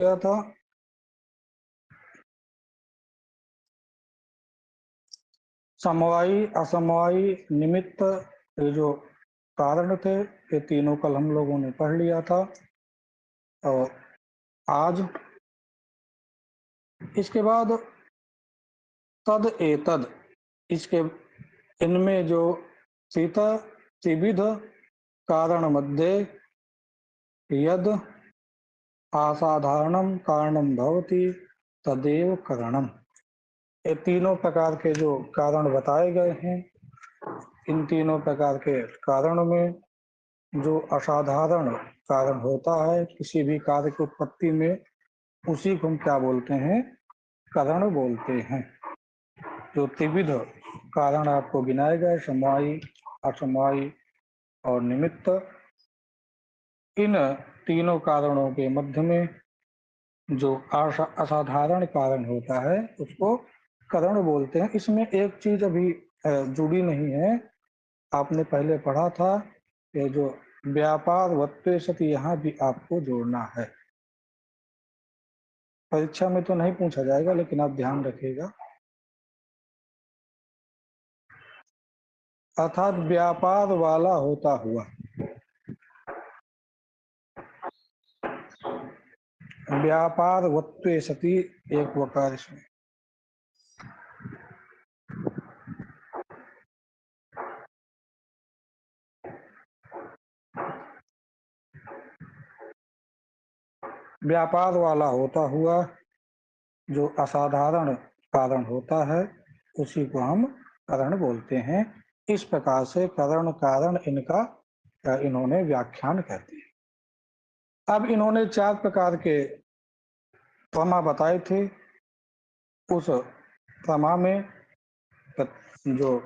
गया था। समवायी असमवायी निमित्त ये जो कारण थे ये तीनों कल हम लोगों ने पढ़ लिया था। और आज इसके बाद तद एतद, इसके इनमें जो सीता त्रिविध कारण मध्ये यद असाधारणम कारणम भवति तदेव करणम, ये तीनों प्रकार के जो कारण बताए गए हैं, इन तीनों प्रकार के कारण में जो असाधारण कारण होता है किसी भी कार्य की उत्पत्ति में, उसी को हम क्या बोलते हैं? कारण बोलते हैं। जो त्रिविध कारण आपको गिनाए गए, समवायी, असमवायी और निमित्त, इन तीनों कारणों के मध्य में जो असाधारण कारण होता है उसको कारण बोलते हैं। इसमें एक चीज अभी जुड़ी नहीं है, आपने पहले पढ़ा था, ये जो व्यापार वत्वे सति, यहाँ भी आपको जोड़ना है। परीक्षा में तो नहीं पूछा जाएगा लेकिन आप ध्यान रखिएगा। अर्थात व्यापार वाला होता हुआ, व्यापार वत्वे सति एक वकार इसमें, व्यापार वाला होता हुआ जो असाधारण कारण होता है उसी को हम कारण बोलते हैं। इस प्रकार से करण कारण इनका इन्होंने व्याख्यान कर दिया। अब इन्होंने चार प्रकार के प्रमा बताए थे। उस प्रमा में जो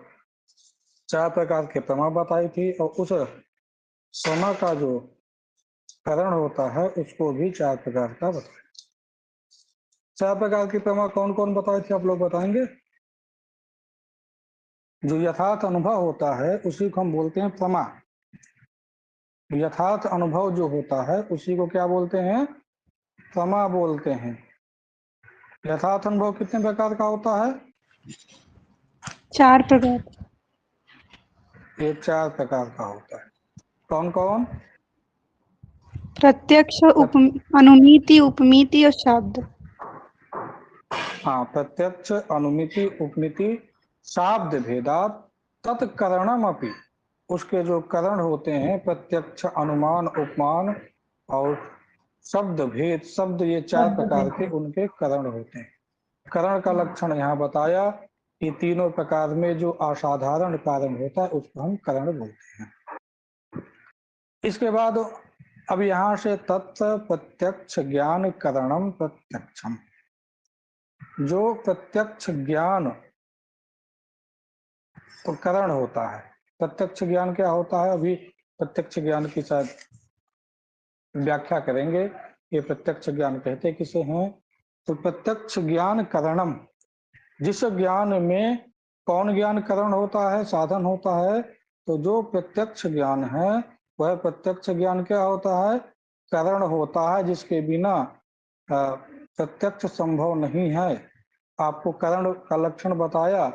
चार प्रकार के प्रमा बताई थी और उस समा का जो करण होता है उसको भी चार प्रकार का बताया। चार प्रकार की प्रमा कौन कौन बताए थे आप लोग बताएंगे? जो यथार्थ अनुभव होता है उसी को हम बोलते हैं प्रमा। यथार्थ अनुभव जो होता है उसी को क्या बोलते हैं? प्रमा बोलते हैं। यथार्थ अनुभव कितने प्रकार का होता है? चार प्रकार। ये चार प्रकार का होता है। कौन कौन? प्रत्यक्ष, अनुमिति, उपमिति और शाब्द। हाँ, प्रत्यक्ष, अनुमिति, उपमिति, शाब्द भेदात तत्करणम अपि, उसके जो करण होते हैं प्रत्यक्ष, अनुमान, उपमान और शब्द भेद, शब्द, ये चार प्रकार के उनके करण होते हैं। करण का लक्षण यहाँ बताया कि तीनों प्रकार में जो असाधारण कारण होता है उसको हम करण बोलते हैं। इसके बाद अब यहाँ से तत्व प्रत्यक्ष ज्ञान करणम प्रत्यक्षम, जो प्रत्यक्ष ज्ञान तो करण होता है। प्रत्यक्ष ज्ञान क्या होता है? अभी प्रत्यक्ष ज्ञान की शायद व्याख्या करेंगे। ये प्रत्यक्ष ज्ञान कहते किसे हैं? तो प्रत्यक्ष ज्ञान करणम, जिस ज्ञान में कौन ज्ञान करण होता है, साधन होता है, तो जो प्रत्यक्ष ज्ञान है वह प्रत्यक्ष ज्ञान क्या होता है? करण होता है, जिसके बिना प्रत्यक्ष संभव नहीं है। आपको करण का लक्षण बताया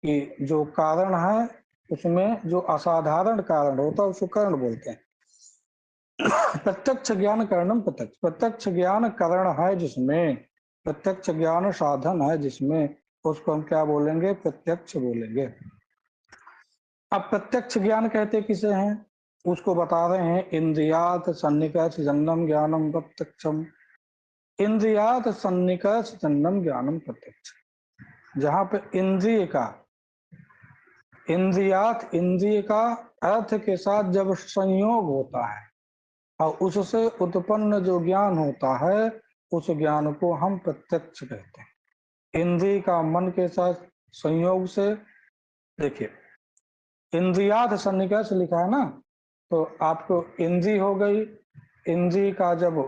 कि जो कारण है उसमें जो असाधारण कारण होता है उसको करण बोलते हैं। प्रत्यक्ष ज्ञान करणम प्रत्यक्ष, प्रत्यक्ष ज्ञान करण है जिसमें, प्रत्यक्ष ज्ञान साधन है जिसमें, उसको हम क्या बोलेंगे? प्रत्यक्ष बोलेंगे। अब प्रत्यक्ष ज्ञान कहते किसे हैं? उसको बता रहे हैं, इंद्रियात सन्निकर्ष जन्नम ज्ञानम प्रत्यक्षम। इंद्रियात सन्निकर्ष जन्नम ज्ञानम प्रत्यक्ष, जहां पे इंद्रिय का, इंद्रियात, इंद्रिय का अर्थ के साथ जब संयोग होता है और उससे उत्पन्न जो ज्ञान होता है उस ज्ञान को हम प्रत्यक्ष कहते हैं। इंद्रिय का मन के साथ संयोग से, देखिए इंद्रियात सन्निकर्ष लिखा है ना, तो आपको इंद्रिय हो गई, इंद्रिय का जब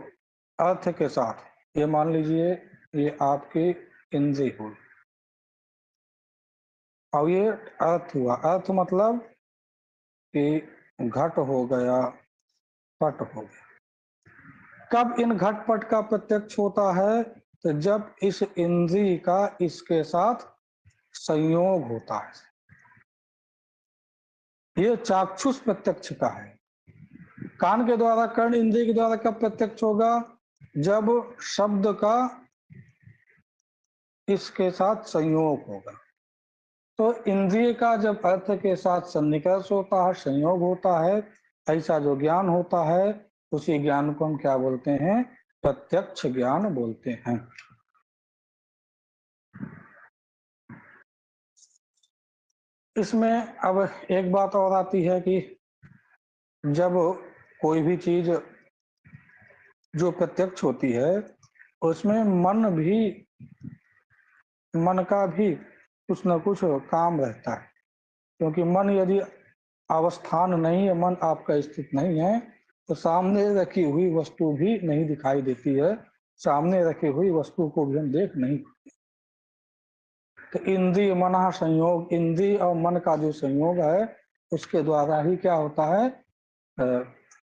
अर्थ के साथ, ये मान लीजिए ये आपकी इंद्रिय हुई और ये अर्थ हुआ। अर्थ मतलब कि घट हो गया, पट हो गया। कब इन घटपट का प्रत्यक्ष होता है? तो जब इस इंद्रिय का इसके साथ संयोग होता है। ये चाक्षुष प्रत्यक्ष का है। कान के द्वारा, कर्ण इंद्रिय के द्वारा कब प्रत्यक्ष होगा? जब शब्द का इसके साथ संयोग होगा। तो इंद्रिय का जब अर्थ के साथ सन्निकर्ष होता है, संयोग होता है, ऐसा जो ज्ञान होता है, उसी ज्ञान को हम क्या बोलते हैं? प्रत्यक्ष ज्ञान बोलते हैं। इसमें अब एक बात और आती है कि जब कोई भी चीज जो प्रत्यक्ष होती है, उसमें मन का भी कुछ न कुछ काम रहता है। क्योंकि मन यदि अवस्थान नहीं है, मन आपका स्थित नहीं है, तो सामने रखी हुई वस्तु भी नहीं दिखाई देती है, सामने रखी हुई वस्तु को भी हम देख नहीं। तो इंद्रिय मन संयोग, इंद्रिय और मन का जो संयोग है, उसके द्वारा ही क्या होता है?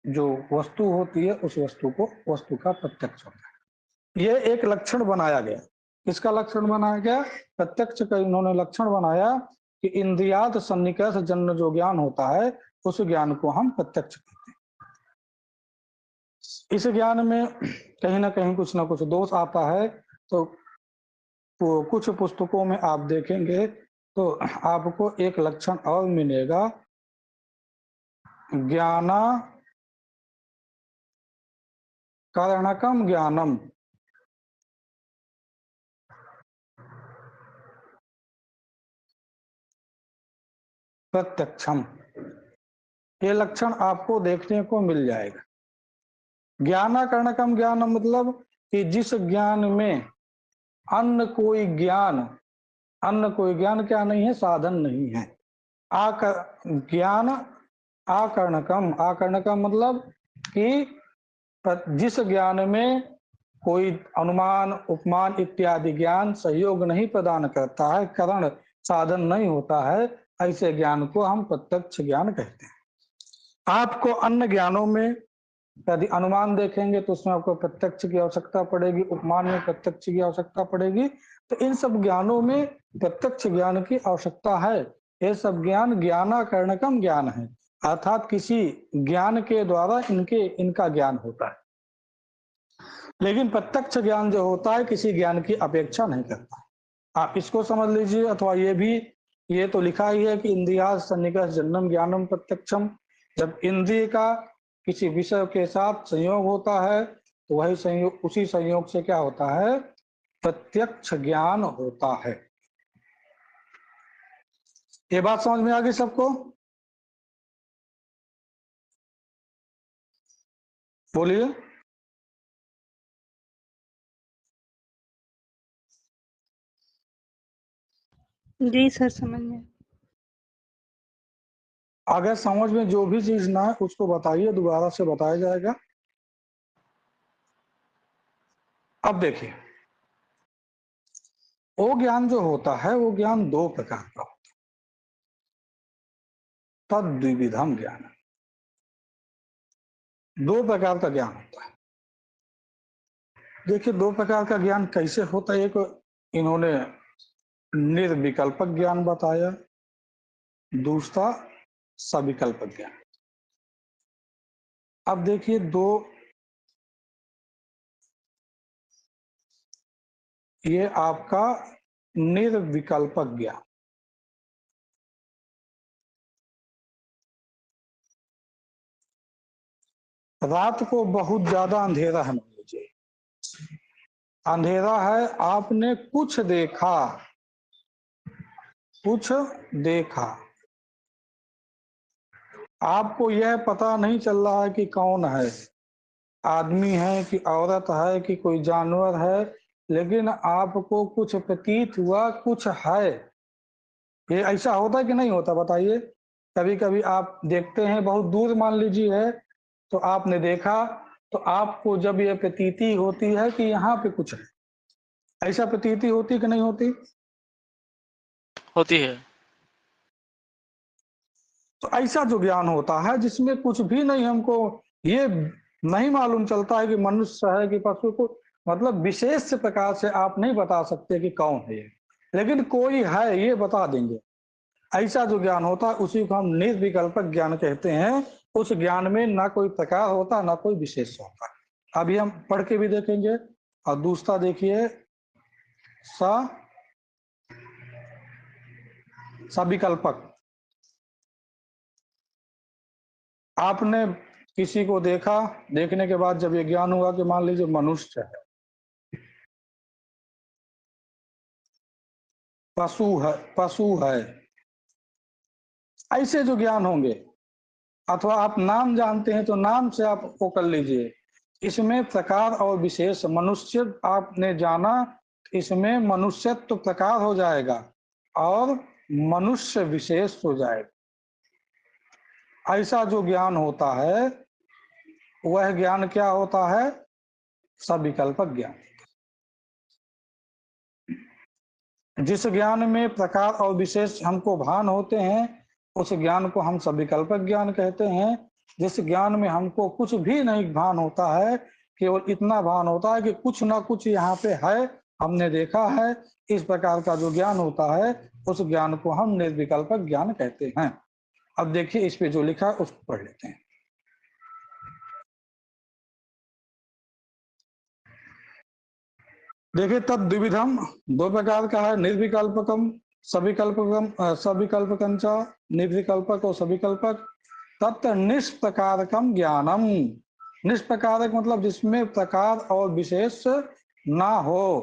जो वस्तु होती है, उस वस्तु का प्रत्यक्ष होता है। ये एक लक्षण बनाया गया। किसका लक्षण बनाया गया? प्रत्यक्ष का इन्होंने लक्षण बनाया कि इंद्रियात सन्निकर्ष जन्य जो ज्ञान होता है, उस ज्ञान को हम प्रत्यक्ष कहते हैं। इस ज्ञान में कहीं ना कहीं कुछ ना कुछ दोष आता है। तो कुछ पुस्तकों में आप देखेंगे तो आपको एक लक्षण और मिलेगा, ज्ञाना कारणकम ज्ञानम। प्रत्यक्षम, ये लक्षण आपको देखने को मिल जाएगा। ज्ञानाकरणकम ज्ञानम मतलब कि जिस ज्ञान में अन्य कोई ज्ञान क्या नहीं है? साधन नहीं है। ज्ञान आकर्णकम मतलब कि जिस ज्ञान में कोई अनुमान, उपमान इत्यादि ज्ञान सहयोग नहीं प्रदान करता है, कारण साधन नहीं होता है, ऐसे ज्ञान को हम प्रत्यक्ष ज्ञान कहते हैं। आपको अन्य ज्ञानों में यदि अनुमान देखेंगे तो उसमें आपको प्रत्यक्ष की आवश्यकता पड़ेगी, उपमान में प्रत्यक्ष की आवश्यकता पड़ेगी। तो इन सब ज्ञानों में प्रत्यक्ष ज्ञान की आवश्यकता है। ये सब ज्ञान ज्ञानाकर्णकम ज्ञान है, अर्थात किसी ज्ञान के द्वारा इनका ज्ञान होता है। लेकिन प्रत्यक्ष ज्ञान जो होता है, किसी ज्ञान की अपेक्षा नहीं करता। आप इसको समझ लीजिए, अथवा ये तो लिखा ही है कि इंद्रिया सन्निकर्ष जन्यम ज्ञानम प्रत्यक्षम। जब इंद्रिय का किसी विषय के साथ संयोग होता है, तो वही संयोग, उसी संयोग से क्या होता है? प्रत्यक्ष ज्ञान होता है। ये बात समझ में आ गई सबको? बोलिए। जी सर, समझ में। अगर समझ में जो भी चीज ना है उसको बताइए, दोबारा से बताया जाएगा। अब देखिए, वो ज्ञान जो होता है, वो ज्ञान दो प्रकार का होता है। तद द्विविधम ज्ञान, दो प्रकार का ज्ञान होता है। देखिए, दो प्रकार का ज्ञान कैसे होता है? एक इन्होंने निर्विकल्पक ज्ञान बताया, दूसरा सविकल्पक ज्ञान। अब देखिए, ये आपका निर्विकल्पक ज्ञान, रात को बहुत ज्यादा अंधेरा है, मान लीजिए अंधेरा है, आपने कुछ देखा, आपको यह पता नहीं चल रहा है कि कौन है, आदमी है कि औरत है कि कोई जानवर है, लेकिन आपको कुछ प्रतीत हुआ कुछ है। ये ऐसा होता है कि नहीं होता? बताइए। कभी कभी आप देखते हैं, बहुत दूर मान लीजिए है, तो आपने देखा, तो आपको जब यह प्रतीति होती है कि यहाँ पे कुछ है, ऐसा प्रतीति होती कि नहीं होती? होती है। तो ऐसा जो ज्ञान होता है जिसमें कुछ भी नहीं, हमको ये नहीं मालूम चलता है कि मनुष्य है कि पशु को, मतलब विशेष प्रकार से आप नहीं बता सकते कि कौन है ये, लेकिन कोई है ये बता देंगे। ऐसा जो ज्ञान होता है उसी को हम निर्विकल्पक ज्ञान कहते हैं। उस ज्ञान में ना कोई प्रकार होता ना कोई विशेष होता। अभी हम पढ़ के भी देखेंगे। और दूसरा देखिए, सविकल्पक। आपने किसी को देखा, देखने के बाद जब ये ज्ञान हुआ कि मान लीजिए मनुष्य है, पशु है, ऐसे जो ज्ञान होंगे, अथवा आप नाम जानते हैं तो नाम से आप वो कर लीजिए। इसमें प्रकार और विशेष, मनुष्य आपने जाना, इसमें मनुष्यत्व तो प्रकार हो जाएगा और मनुष्य विशेष हो जाएगा। ऐसा जो ज्ञान होता है वह ज्ञान क्या होता है? सविकल्पक ज्ञान। जिस ज्ञान में प्रकार और विशेष हमको भान होते हैं उस ज्ञान को हम सविकल्पक ज्ञान कहते हैं। जिस ज्ञान में हमको कुछ भी नहीं भान होता है, केवल इतना भान होता है कि कुछ ना कुछ यहाँ पे है, हमने देखा है, इस प्रकार का जो ज्ञान होता है उस ज्ञान को हम निर्विकल्पक ज्ञान कहते हैं। अब देखिए इस पे जो लिखा है उसको पढ़ लेते हैं। देखिए, तद द्विविधम, दो प्रकार का है, निर्विकल्पकम सविकल्पकम च, निर्विकल्पक और सविकल्पक। तत् निष्प्रकारकम ज्ञानम, निष्प्रकारक मतलब जिसमें प्रकार और विशेष ना हो,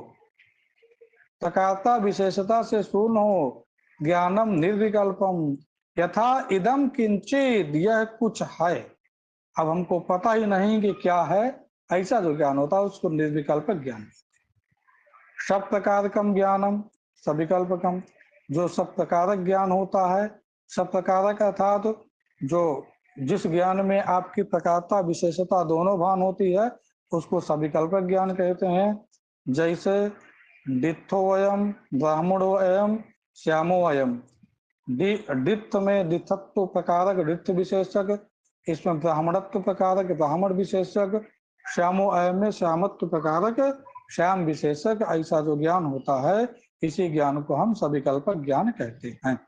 प्रकारता विशेषता से शून्य हो। ज्ञानम निर्विकल्पम यथा इदम किंचित, यह कुछ है, अब हमको पता ही नहीं कि क्या है, ऐसा जो ज्ञान होता है उसको निर्विकल्पक ज्ञान। सब प्रकारकम ज्ञानम सविकल्पकम, जो सब प्रकारक ज्ञान होता है, सब प्रकारक अर्थात जो जिस ज्ञान में आपकी प्रकारता विशेषता दोनों भान होती है उसको सविकल्पक ज्ञान कहते हैं। जैसे डित्थोऽयं ब्राह्मणोऽयं श्यामोऽयं, डित्थ में डित्थत्व प्रकारक डित्थ विशेषक, इसमें ब्राह्मणत्व प्रकारक ब्राह्मण विशेषक, श्यामोऽयं में श्यामत्व प्रकारक श्याम विशेषक। ऐसा जो ज्ञान होता है इसी ज्ञान को हम सविकल्पक ज्ञान कहते हैं।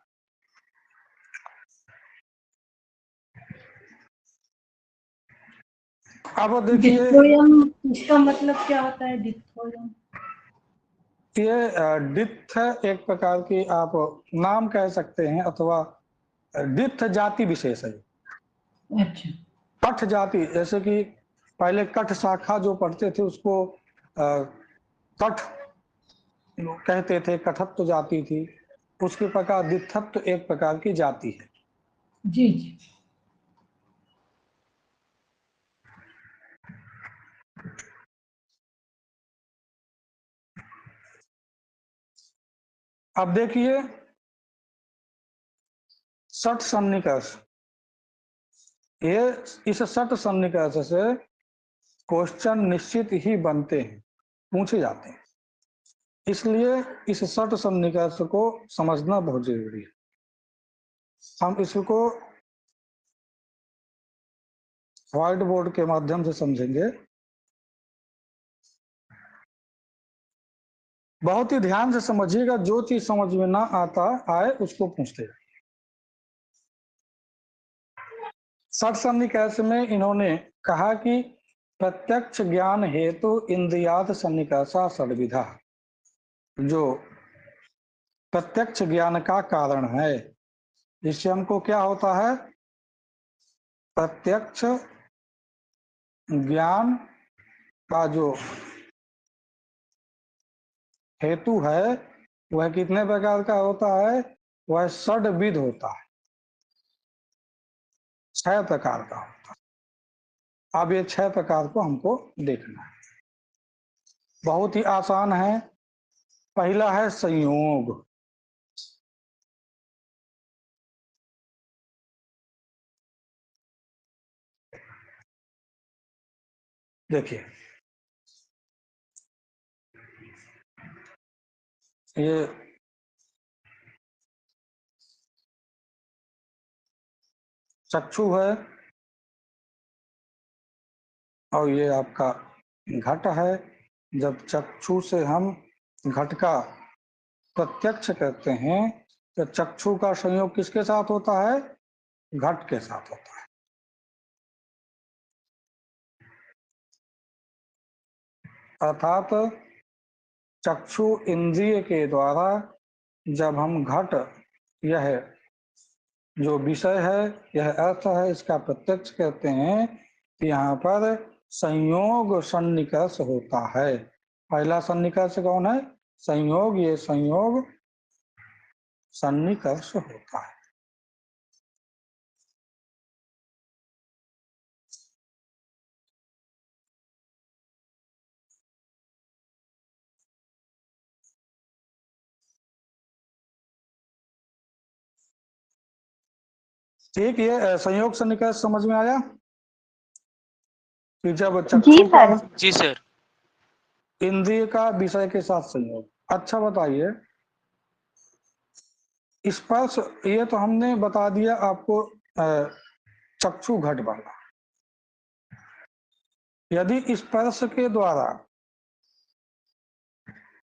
अब देखिए, डिथोयम, इसका मतलब क्या होता है डिथोयम? ये डित्थ एक प्रकार की आप नाम कह सकते हैं, अथवा डित्थ जाति विशेष है। अच्छा, कठ जाति, जैसे कि पहले कठ शाखा जो पढ़ते थे उसको कठ कहते थे, कठत्व जाति थी, उसके प्रकार दित्थत्व एक प्रकार की जाति है। जी जी। अब देखिए, सठ सन्निकर्ष, ये इस सठ सन्निकर्ष से क्वेश्चन निश्चित ही बनते हैं, पूछे जाते हैं, इसलिए इस सठ सन्निकर्ष को समझना बहुत जरूरी है। हम इसको व्हाइट बोर्ड के माध्यम से समझेंगे। बहुत ही ध्यान से समझिएगा, जो चीज समझ में ना आता आए उसको पूछते हैं। सठ सन्निकर्ष में इन्होंने कहा कि प्रत्यक्ष ज्ञान हेतु इंद्रियात सन्निकर्षा षड्विधा, जो प्रत्यक्ष ज्ञान का कारण है, इससे हमको क्या होता है? प्रत्यक्ष ज्ञान का जो हेतु है वह कितने प्रकार का होता है? वह षड्विध होता है, 6 प्रकार का होता है। अब ये 6 प्रकार को हमको देखना है, बहुत ही आसान है। पहला है संयोग। देखिए, ये चक्षु है, और ये आपका घट है। जब चक्षु से हम घट का प्रत्यक्ष करते हैं तो चक्षु का संयोग किसके साथ होता है? घट के साथ होता है। अर्थात चक्षु इंद्रिय के द्वारा जब हम घट, यह जो विषय है, यह अर्थ है, इसका प्रत्यक्ष करते हैं तो यहाँ पर संयोग सन्निकर्ष होता है। पहला सन्निकर्ष कौन है? संयोग। ये संयोग सन्निकर्ष होता है। ठीक, ये संयोग सन्निकर्ष समझ में आया कि जब चक्षु का जी सर। इंद्रिय का विषय के साथ संयोग। अच्छा बताइए, स्पर्श, ये तो हमने बता दिया आपको चक्षु घट वाला। यदि स्पर्श के द्वारा,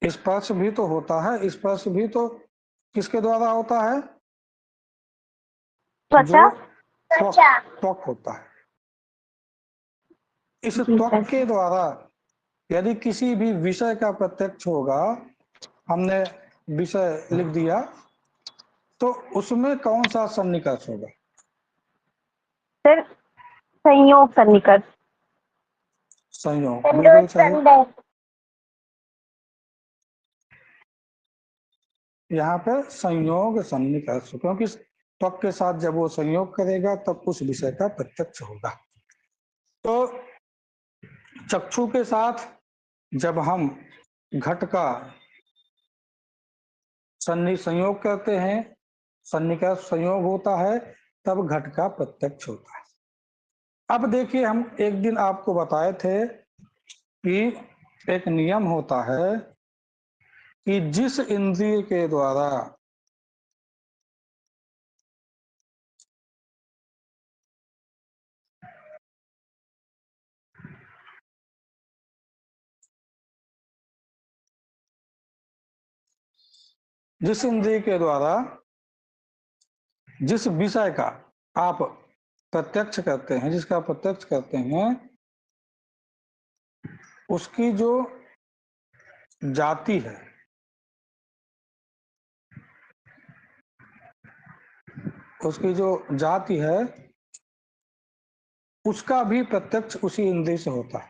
स्पर्श भी तो होता है, स्पर्श भी तो किसके द्वारा होता है? जो त्वक होता है। इस त्वक के द्वारा यदि किसी भी विषय का प्रत्यक्ष होगा, हमने विषय लिख दिया, तो उसमें कौन सा सन्निकर्ष होगा? सर संयोग सन्निकर्ष। संयोग, बिल्कुल सही। यहाँ पे संयोग सन्निकर्ष, क्योंकि त्वक के साथ जब वो संयोग करेगा तब उस विषय का प्रत्यक्ष होगा। तो चक्षु के साथ जब हम घट का संयोग करते हैं, सन्निकर्ष संयोग होता है, तब घट का प्रत्यक्ष होता है। अब देखिए, हम एक दिन आपको बताए थे कि एक नियम होता है कि जिस इंद्रिय के द्वारा जिस इंद्रिय के द्वारा जिस विषय का आप प्रत्यक्ष करते हैं, जिसका प्रत्यक्ष करते हैं, उसकी जो जाति है, उसकी जो जाति है, उसका भी प्रत्यक्ष उसी इंद्रिय से होता है।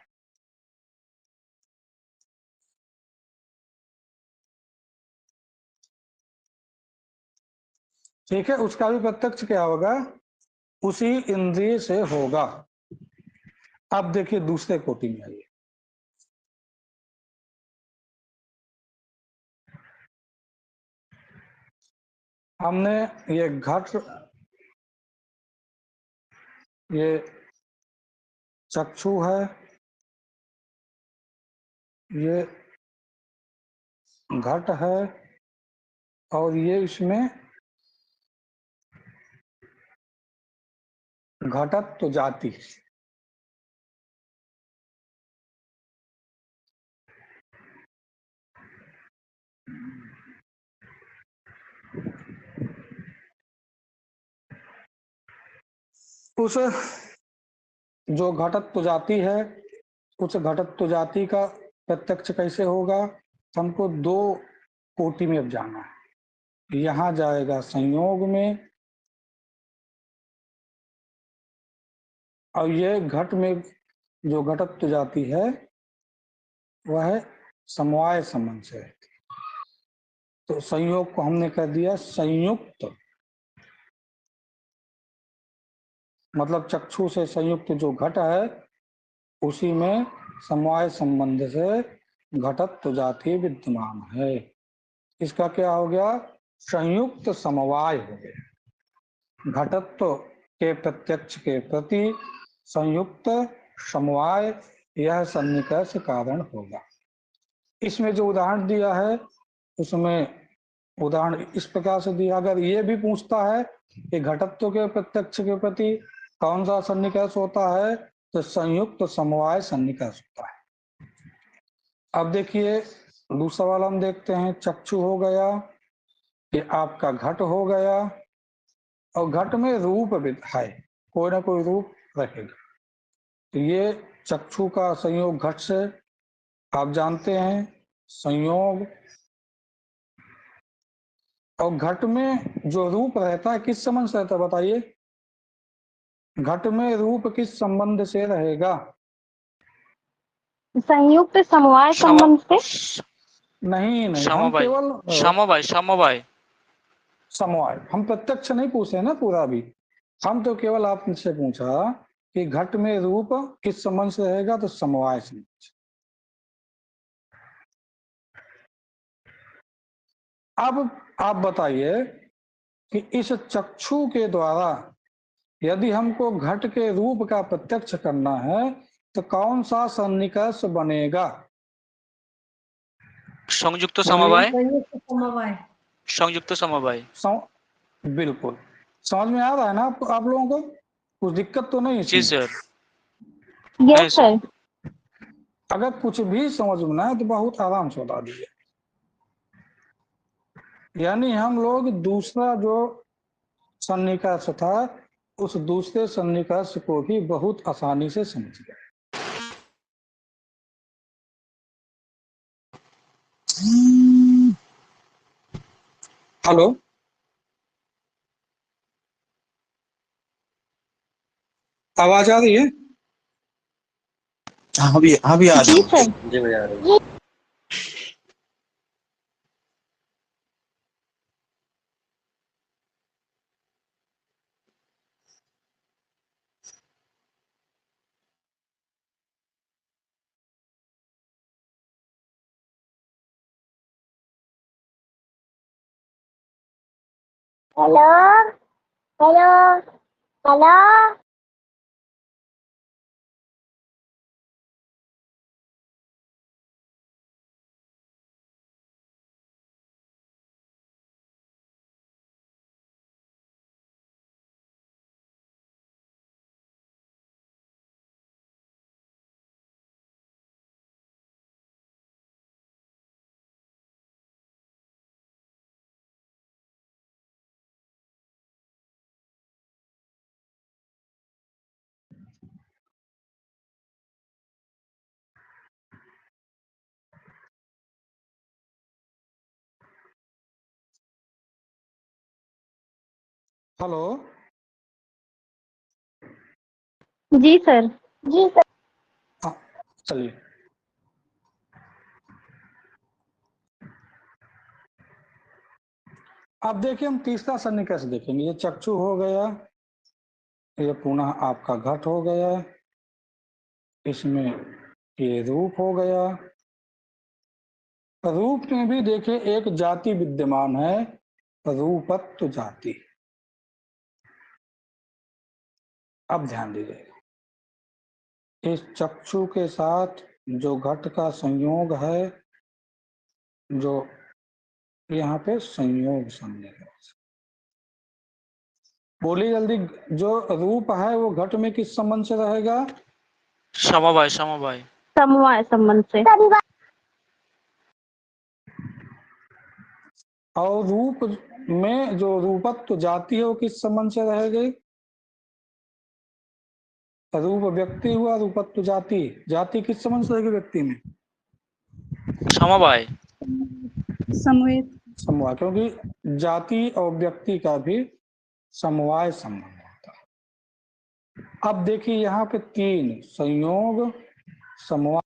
ठीक है, उसका भी प्रत्यक्ष क्या होगा? उसी इंद्रिय से होगा। अब देखिए दूसरे कोटि में आइए। हमने ये घट, ये चक्षु है, ये घट है, और ये इसमें घटत्व जाति। उस जो घटत्व जाति है, उस घटत्व जाति का प्रत्यक्ष कैसे होगा? हमको दो कोटि में अब जाना है। यहाँ जाएगा संयोग में, और ये घट में जो घटत्व जाति है वह समवाय संबंध से है। तो संयोग को हमने कर दिया संयुक्त, मतलब चक्षु से संयुक्त जो घट है उसी में समवाय संबंध से घटत्व जाति विद्यमान है। इसका क्या हो गया? संयुक्त समवाय हो गया। घटत्व के प्रत्यक्ष के प्रति संयुक्त समवाय, यह सन्निकर्ष कारण होगा। इसमें जो उदाहरण दिया है उसमें उदाहरण इस प्रकार से दिया, अगर ये भी पूछता है कि घटत्व के प्रत्यक्ष के प्रति कौन सा सन्निकर्ष होता है, तो संयुक्त समवाय सन्निकर्ष होता है। अब देखिए दूसरा वाला हम देखते हैं, चक्षु हो गया, ये आपका घट हो गया, और घट में रूप है, कोई ना कोई रूप रहेगा। तो ये चक्षु का संयोग घट से आप जानते हैं, संयोग। और घट में जो रूप रहता है किस संबंध से रहता है बताइए, घट में रूप किस संबंध से रहेगा? संयुक्त समवाय संबंध से। नहीं नहीं, हम समवाय केवल समवाय समवाय समवाय, हम प्रत्यक्ष नहीं पूछे ना पूरा भी, हम तो केवल आपसे पूछा कि घट में रूप किस संबंध से रहेगा, तो समवाय संबंध से। अब आप बताइए कि इस चक्षु के द्वारा यदि हमको घट के रूप का प्रत्यक्ष करना है तो कौन सा सन्निकर्ष बनेगा? संयुक्त बोलिए। समवाय संयुक्त समवाय। संयुक्त समवाय। बिल्कुल समझ में आ रहा है ना आप लोगों को, कुछ दिक्कत तो नहीं जी इसमें? सर। नहीं यस सर। अगर कुछ भी समझ में ना है तो बहुत आराम से बता दीजिए। यानी हम लोग दूसरा जो सन्निकर्ष था उस दूसरे सन्निकर्ष को भी बहुत आसानी से समझ गए। हेलो, आवाज आ रही है? हाँ भी आ रही जी है। सर। जी भैया आ रही है। Hello hello hello. हेलो, जी सर। जी सर। हाँ चलिए। अब देखिए हम तीसरा सन्निकर्ष देखेंगे। ये चक्षु हो गया, ये पुनः आपका घट हो गया, इसमें ये रूप हो गया। रूप में भी देखिए एक जाति विद्यमान है, रूपत्व जाति। अब ध्यान दीजिएगा, इस चक्षु के साथ जो घट का संयोग है, जो यहाँ पे संयोग सन्निकर्ष, बोलिए जल्दी, जो रूप है वो घट में किस संबंध से रहेगा? समवाय समवाय समवाय संबंध से। और रूप में जो रूपत्व जाति है वो किस संबंध से रहेगी? रूप व्यक्ति हुआ, रूपत्व जाति, जाति किस संबंध से रहेगी व्यक्ति में? समवाय समवेत। समवाय, क्योंकि जाति और व्यक्ति का भी समवाय संबंध होता है। अब देखिए यहाँ पे तीन, संयोग, समवाय,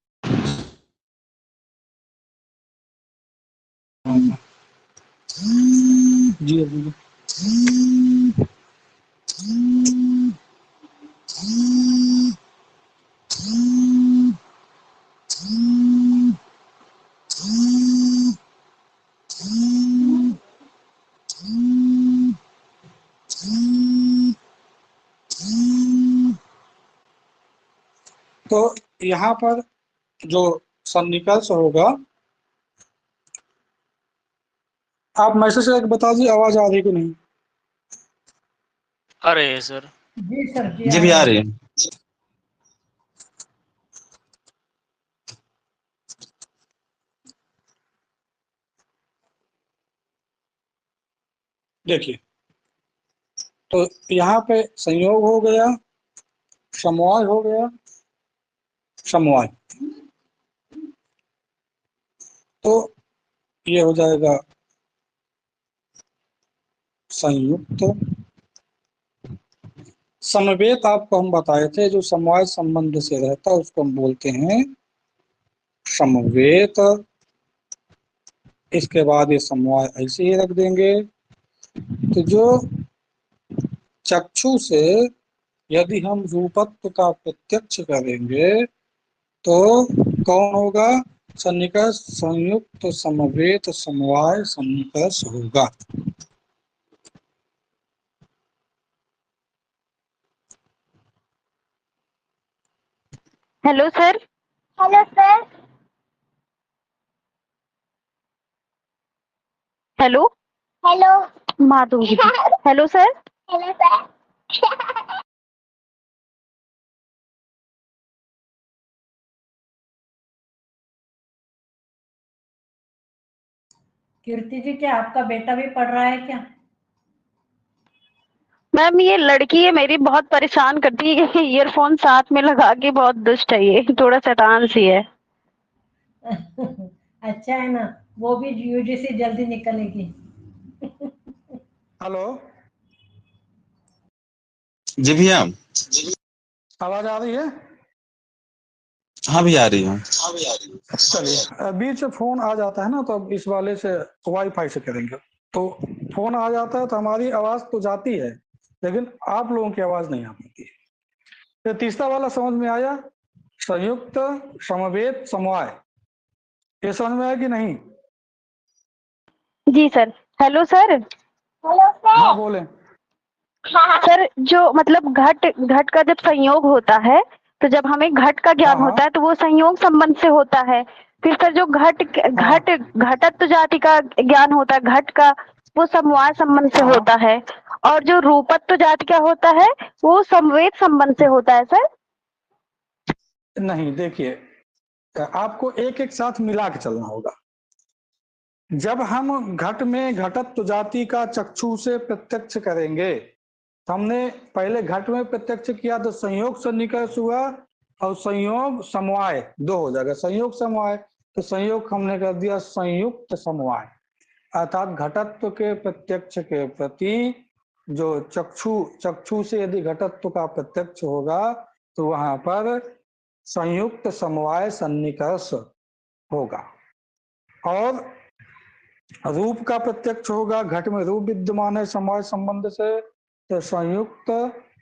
जी तो यहाँ पर जो सन्निकर्ष होगा, आप मैसेज करके बता दीजिए आवाज आ रही कि नहीं। अरे सर। जी सर। जी भी आ रही है। देखिए, तो यहाँ पे संयोग हो गया, समवाय हो गया, समवाय, तो ये हो जाएगा संयुक्त। समवेत आपको हम बताए थे, जो समवाय संबंध से रहता है उसको हम बोलते हैं समवेत। इसके बाद ये समवाय ऐसे ही रख देंगे। तो जो चक्षु से यदि हम रूपत्व का प्रत्यक्ष करेंगे तो कौन होगा? सन्निकर्ष, संयुक्त, समवेत, समवाय, सन्निकर्ष होगा। Hello sir. Hello sir. Hello. Hello. Madhuri. Hello sir. Hello sir. Kirti ji, क्या आपका बेटा भी पढ़ रहा है क्या? मैम ये लड़की है मेरी, बहुत परेशान करती है, ईयरफोन साथ में लगा के, बहुत दुष्ट है ये, थोड़ा शैतान सी है। अच्छा है ना, वो भी यूजीसी जल्दी निकलेगी। हेलो, जी भैया। आवाज आ रही है? हाँ भी आ रही हूँ। चलिए, बीच में फोन आ जाता है ना, तो अब इस वाले से वाईफाई से करेंगे। तो फोन आ जाता है तो हमारी आवाज तो जाती है, लेकिन आप लोगों की आवाज नहीं आ पाती है। तो तीसरा वाला समझ में आया? संयुक्त, समवेत, समवाय, ये समझ में आया कि नहीं? जी सर। Hello sir. हेलो हाँ सर। बोले। सर जो मतलब घट घट का जब संयोग होता है, तो जब हमें घट का हाँ ज्ञान हाँ होता है तो वो संयोग संबंध से होता है। फिर सर जो हाँ घटत्व जाति का ज्ञान होता है, घट का, वो समवाय संबंध से हाँ होता है। और जो रूपत्व जाति का होता है वो समवेत संबंध से होता है सर। नहीं, देखिए, आपको एक एक साथ मिला के चलना होगा। जब हम घट में घटत्व जाति का चक्षु से प्रत्यक्ष करेंगे, तो हमने पहले घट में प्रत्यक्ष किया तो संयोग सन्निकर्ष हुआ, और संयोग समवाय दो हो जाएगा, संयोग समवाय। तो संयोग हमने कर दिया संयुक्त समवाय, अर्थात घटत्व के प्रत्यक्ष के प्रति जो चक्षु से यदि घटत्व का प्रत्यक्ष होगा तो वहां पर संयुक्त समवाय सन्निकर्ष होगा। और रूप का प्रत्यक्ष होगा, घट में रूप विद्यमान है समवाय संबंध से, तो संयुक्त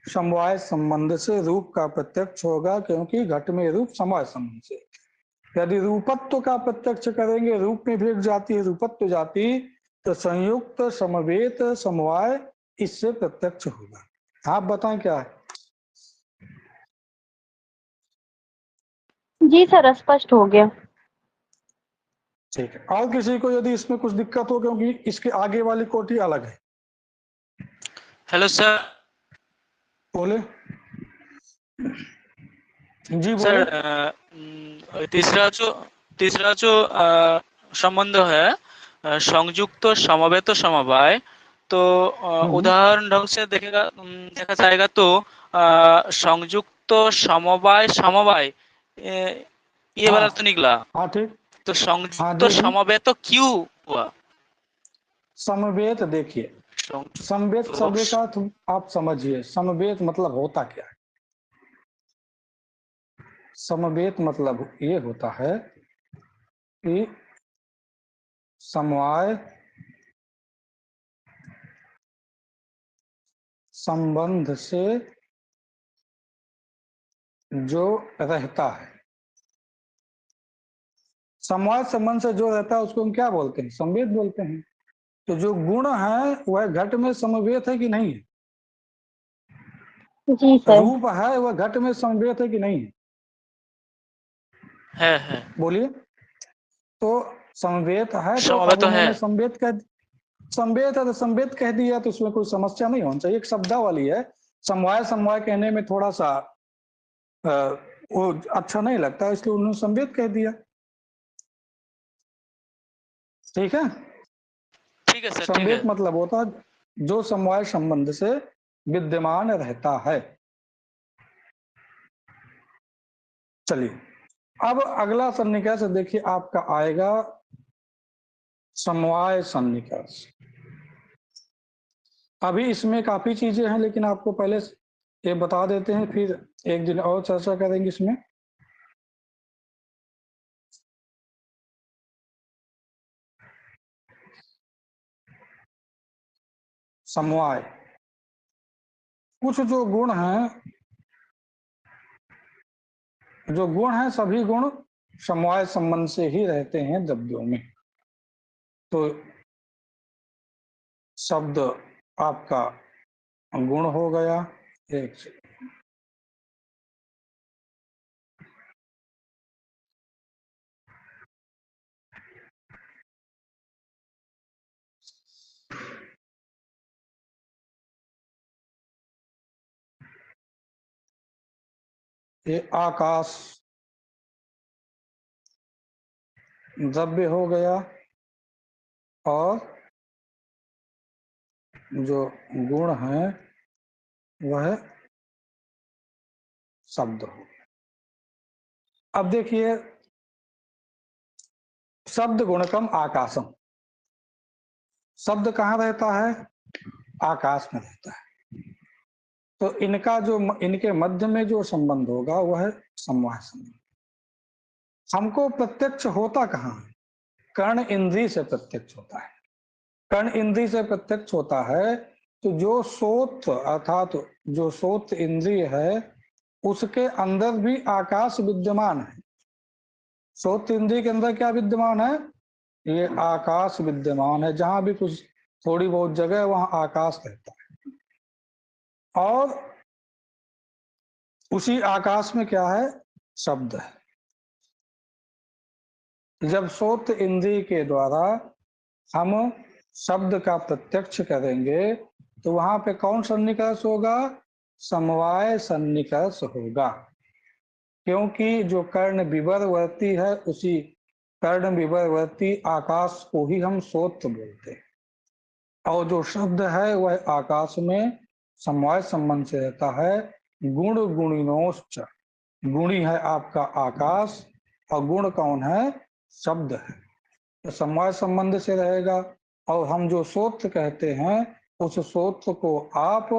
समवाय संबंध से रूप का प्रत्यक्ष होगा, क्योंकि घट में रूप समवाय संबंध से। यदि रूपत्व का प्रत्यक्ष करेंगे, रूप में भेद जाती है रूपत्व जाति, तो संयुक्त समवेत समवाय इससे प्रत्यक्ष होगा। आप बताएं क्या है? जी सर, स्पष्ट हो गया। ठीक है, और किसी को यदि इसमें कुछ दिक्कत हो, क्योंकि इसके आगे वाली कोटि अलग है। Hello sir. बोले जी, सर बोले। तीसरा जो संबंध है, संयुक्त समवेत समवाय, तो उदाहरण ढंग से देखा जाएगा तो संयुक्त समवाय समवाय, ये वाला हाँ तो निकला। हाँ ठीक। तो हाँ संयुक्त देखिए, समवेत तो क्यों हुआ? समवेत, देखिए, समवेत तो शब्द का अर्थ आप समझिए। समवेत मतलब होता क्या है? समवेत मतलब ये होता है कि समवाय संबंध से जो रहता है, समवाय संबंध से जो रहता है उसको हम क्या बोलते हैं? समवेत बोलते हैं। तो जो गुण है वह घट में समवेत है कि नहीं है? जी सर। रूप है वह घट में समवेत है कि नहीं है? है बोलिए। तो समवेत है, तो अब समवेत तो है। उन्होंने समवेत है तो समवेत कह दिया, तो उसमें कोई समस्या नहीं होनी चाहिए। एक शब्दावली है, समवाय समवाय कहने में थोड़ा सा वो अच्छा नहीं लगता, इसलिए उन्होंने समवेत कह दिया। ठीक है, ठीक है सर, ठीक है। समवेत मतलब होता है जो समवाय संबंध से विद्यमान रहता है। चलिए अब अगला सन्निकर्ष देखिए आपका आएगा समवाय सन्निकर्ष। अभी इसमें काफी चीजें हैं लेकिन आपको पहले ये बता देते हैं, फिर एक दिन और चर्चा करेंगे इसमें। समवाय, कुछ जो गुण हैं सभी गुण समवाय संबंध से ही रहते हैं द्रव्यों में। तो शब्द आपका गुण हो गया। एक से ये आकाश द्रव्य हो गया और जो गुण है वह शब्द हो। अब देखिए शब्द गुणकम आकाशम, शब्द कहाँ रहता है? आकाश में रहता है। तो इनका जो इनके मध्य में जो संबंध होगा वह है समवाय संबंध। हमको प्रत्यक्ष होता कहाँ है? कर्ण इंद्रिय से प्रत्यक्ष होता है। कर्ण इंद्रिय से प्रत्यक्ष होता है तो जो सोत अर्थात जो सोत इंद्रिय है उसके अंदर भी आकाश विद्यमान है। सोत इंद्रिय के अंदर क्या विद्यमान है? ये आकाश विद्यमान है। जहां भी कुछ थोड़ी बहुत जगह है वहां आकाश रहता है। और उसी आकाश में क्या है? शब्द है। जब सोत इंद्रिय के द्वारा हम शब्द का प्रत्यक्ष करेंगे तो वहां पे कौन सन्निकर्ष होगा? समवाय सन्निकर्ष होगा। क्योंकि जो कर्ण विवरवर्ती है उसी कर्ण विवरवर्ती आकाश को ही हम सोत बोलते हैं। और जो शब्द है वह आकाश में समवाय संबंध से रहता है। गुण गुणिनोश्च, गुणी है आपका आकाश और गुण कौन है? शब्द है। तो समवाय संबंध से रहेगा। और हम जो सोत्र कहते हैं उस सोत्र को आप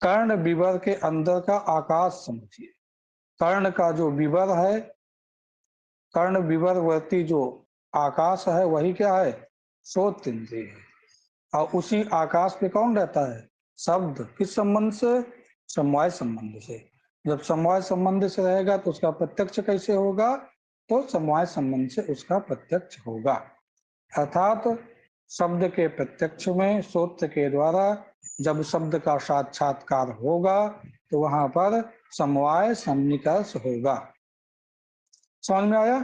कर्ण विवर के अंदर का आकाश समझिए। कर्ण का जो विवर है, कर्ण विवरवर्ती जो आकाश है वही क्या है? सोत्र इंद्रिय है। और उसी आकाश पे कौन रहता है? शब्द। किस संबंध से? समवाय संबंध से। जब समवाय संबंध से रहेगा तो उसका प्रत्यक्ष कैसे होगा? तो समवाय संबंध से उसका प्रत्यक्ष होगा। अर्थात शब्द के प्रत्यक्ष में सोत्र के द्वारा जब शब्द का साक्षात्कार होगा तो वहां पर समवाय सन्निकर्ष होगा। समझ में आया?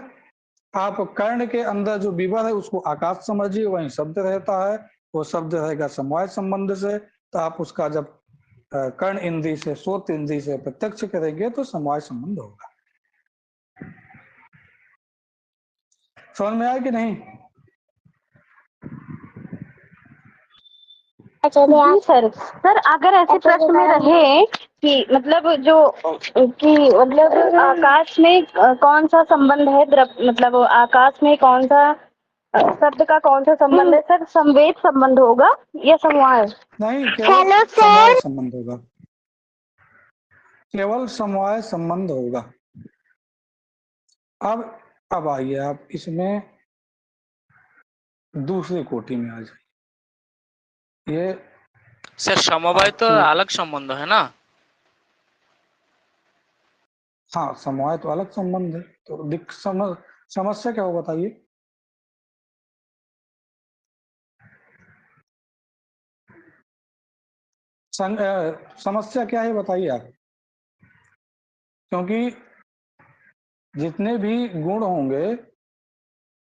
आप कर्ण के अंदर जो विवर है उसको आकाश समझिए, वहीं शब्द रहता है। वो शब्द रहेगा समवाय संबंध से। तो आप उसका जब कर्ण इंद्रिय से सोत इंद्रिय से प्रत्यक्ष करेंगे तो समवाय संबंध होगा। समझ में आया कि नहीं? सर सर अगर ऐसे प्रश्न में रहे कि मतलब जो कि मतलब आकाश में कौन सा संबंध है मतलब आकाश में कौन सा शब्द का कौन सा संबंध है सर? संवेद संबंध होगा या समवाय? नहीं, केवल समवाय संबंध होगा। केवल समवाय संबंध होगा। अब आइए आप इसमें दूसरी कोटि में आ जाइए। ये सर समवाय तो अलग संबंध है ना? हाँ, समवाय तो अलग संबंध है। तो समस्या क्या हो बताइए? समस्या क्या है बताइए आप। क्योंकि जितने भी गुण होंगे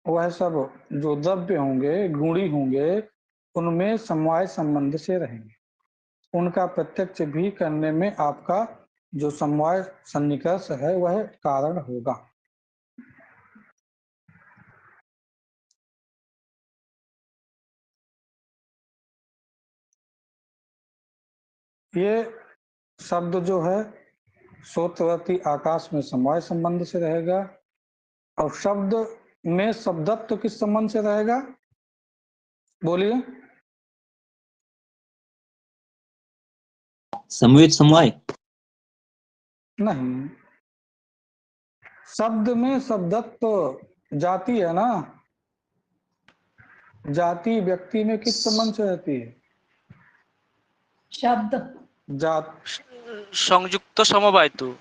वह सब जो द्रव्य होंगे, गुणी होंगे, उनमें समवाय संबंध से रहेंगे। उनका प्रत्यक्ष भी करने में आपका जो समवाय सन्निकर्ष है वह कारण होगा। ये शब्द जो है श्रोतवर्ती आकाश में समवाय संबंध से रहेगा, और शब्द में शब्दत्व किस संबंध से रहेगा? बोलिए। समवेत समवाय। नहीं, शब्द में शब्दत्व जाति है ना, जाति व्यक्ति में किस संबंध से रहती है? शब्द जात संयुक्त समवाय तो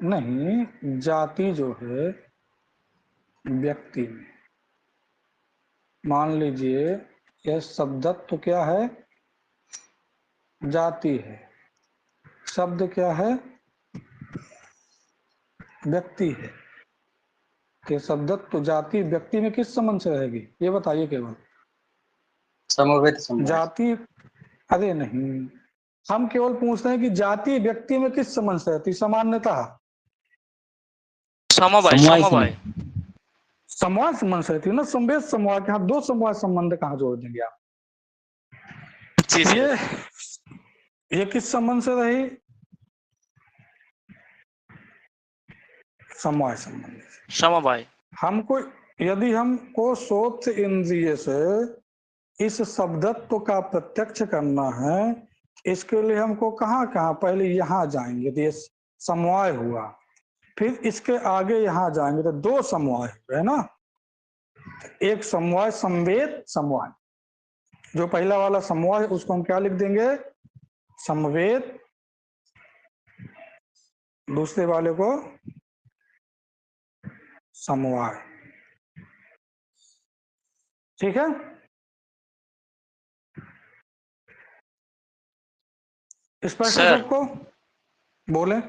नहीं, जाति जो है व्यक्ति में, मान लीजिए यह शब्दत्व क्या है? जाति है। शब्द क्या है? व्यक्ति है। कि शब्दत्व जाति व्यक्ति में किस संबंध से रहेगी, ये बताइए केवल। समवेत समवाय। जाति, अरे नहीं, हम केवल पूछते हैं कि जाति व्यक्ति में किस संबंध से रहती? सामान्यतः समवाय समवाय समवाय समवाय संबंध से रहती है ना। संवेद समवाय के, यहाँ दो समवाय संबंध कहाँ जोड़ देंगे आप? जी सर। ये किस संबंध से रही? समवाय संबंध से। समवाय। हमको, यदि हमको श्रोत इंद्रिय से इस शब्दत्व का प्रत्यक्ष करना है, इसके लिए हमको कहाँ कहाँ, पहले यहाँ जाएंगे तो ये समवाय हुआ, फिर इसके आगे यहाँ जाएंगे तो दो समवाय है ना। एक समवाय संवेद समवाय, जो पहला वाला समवाय है उसको हम क्या लिख देंगे? समवेद। दूसरे वाले को समवाय। ठीक है। स्पष्ट है सर। सबको? बोले।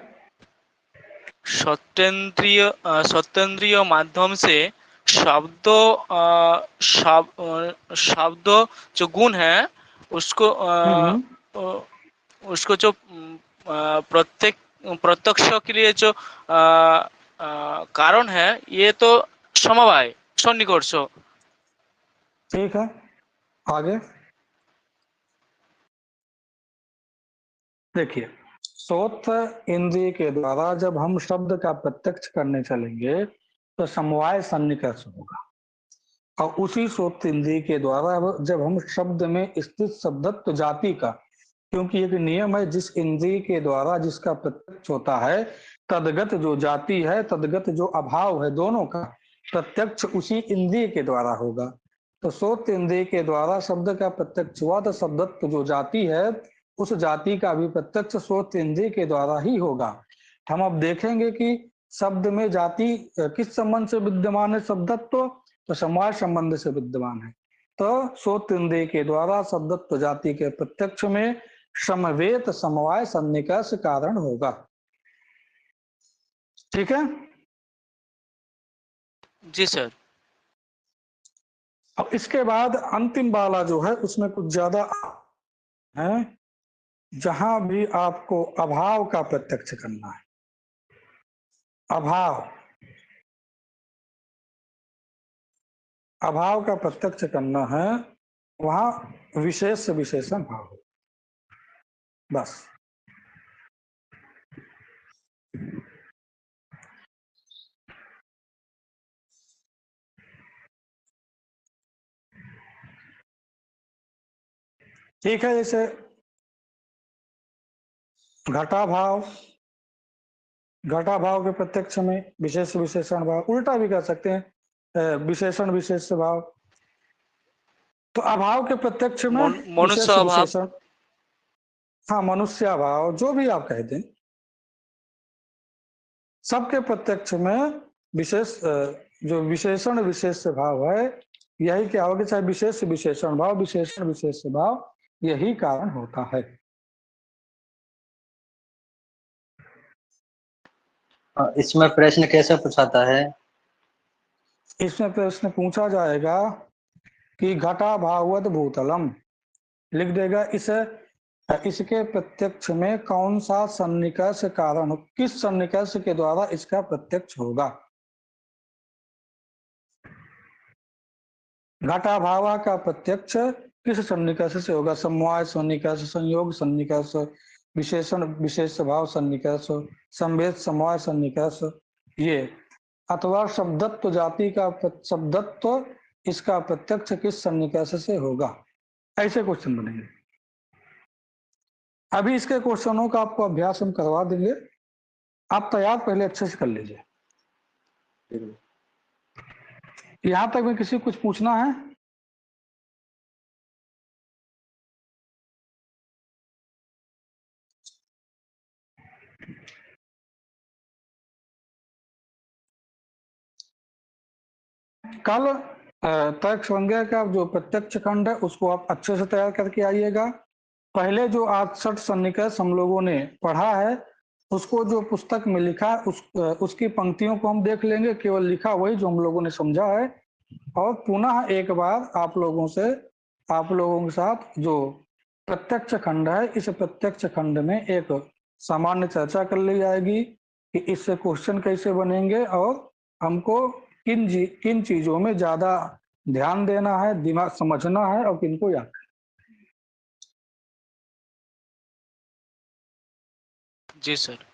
सत्येंद्रिय माध्यम से शब्द शब्द जो गुण है उसको उसको जो प्रत्यक्ष के लिए जो कारण है, ये तो समवाय सन्निकर्ष। ठीक है, आगे देखिए। श्रोत इंद्रिय के द्वारा जब हम शब्द का प्रत्यक्ष करने चलेंगे तो समवाय सन्निकर्ष होगा, और उसी श्रोत इंद्रिय के द्वारा जब हम शब्द में स्थित शब्दत्व जाति का, क्योंकि एक नियम है, जिस इंद्रिय के द्वारा जिसका प्रत्यक्ष होता है तदगत जो जाति है, तदगत जो अभाव है, दोनों का प्रत्यक्ष उसी इंद्रिय के द्वारा होगा। तो श्रोत इंद्रिय के द्वारा शब्द का प्रत्यक्ष हुआ तो शब्दत्व जो जाति है उस जाति का भी प्रत्यक्ष श्रोत इंद्रिय के द्वारा ही होगा। हम अब देखेंगे कि शब्द में जाति किस संबंध से विद्यमान है? शब्दत्व तो समवाय संबंध से विद्यमान है। तो श्रोत इंद्रिय के द्वारा शब्दत्व जाति के प्रत्यक्ष में समवेत समवाय सन्निकर्ष कारण होगा। ठीक है जी सर। अब इसके बाद अंतिम वाला जो है उसमें कुछ ज्यादा है, जहां भी आपको अभाव का प्रत्यक्ष करना है। अभाव का प्रत्यक्ष करना है, वहां विशेष से विशेषण भाव हो, बस। ठीक है, जैसे घटाभाव के प्रत्यक्ष में विशेष विशेषण भाव, उल्टा भी कर सकते हैं, विशेषण विशेष भाव। तो अभाव के प्रत्यक्ष में विशेष मनुष्य विशेषण, हाँ मनुष्य भाव, जो भी आप कह दें, सबके प्रत्यक्ष में विशेष जो विशेषण विशेष भाव है, यही क्या होगा? चाहे विशेष विशेषण भाव, विशेषण विशेष भाव, यही कारण होता है। इसमें प्रश्न कैसे पूछाता है? इसमें प्रश्न पूछा जाएगा कि घटा भाववत भूतलम, लिख देगा इसके प्रत्यक्ष में कौन सा सन्निकर्ष कारण, किस सन्निकर्ष के द्वारा इसका प्रत्यक्ष होगा। घटा भावा का प्रत्यक्ष किस सन्निकर्ष से होगा? समवाय सन्निकर्ष, संयोग सन्निकर्ष, विशेषण विशेष भाव सन्निकर्ष, संवेद समवाय सन्निकर्ष, ये अथवा शब्दत्व जाति का शब्दत्व इसका प्रत्यक्ष किस सन्निकर्ष से होगा? ऐसे क्वेश्चन बनेंगे। अभी इसके क्वेश्चनों का आपको अभ्यास हम करवा देंगे, आप तैयार पहले अच्छे से कर लीजिए। यहां तक में किसी को कुछ पूछना है? कल तर्क संज्ञा का जो प्रत्यक्ष खंड है उसको आप अच्छे से तैयार करके आइएगा। पहले जो 68 सन्निकर्ष हम लोगों ने पढ़ा है उसको जो पुस्तक में लिखा उसकी पंक्तियों को हम देख लेंगे, केवल लिखा वही जो हम लोगों ने समझा है, और पुनः एक बार आप लोगों के साथ जो प्रत्यक्ष खंड है इस प्रत्यक्ष खंड में एक सामान्य चर्चा कर ली जाएगी कि इससे क्वेश्चन कैसे बनेंगे और हमको किन चीजों में ज्यादा ध्यान देना है, दिमाग समझना है और किनको याद। जी सर।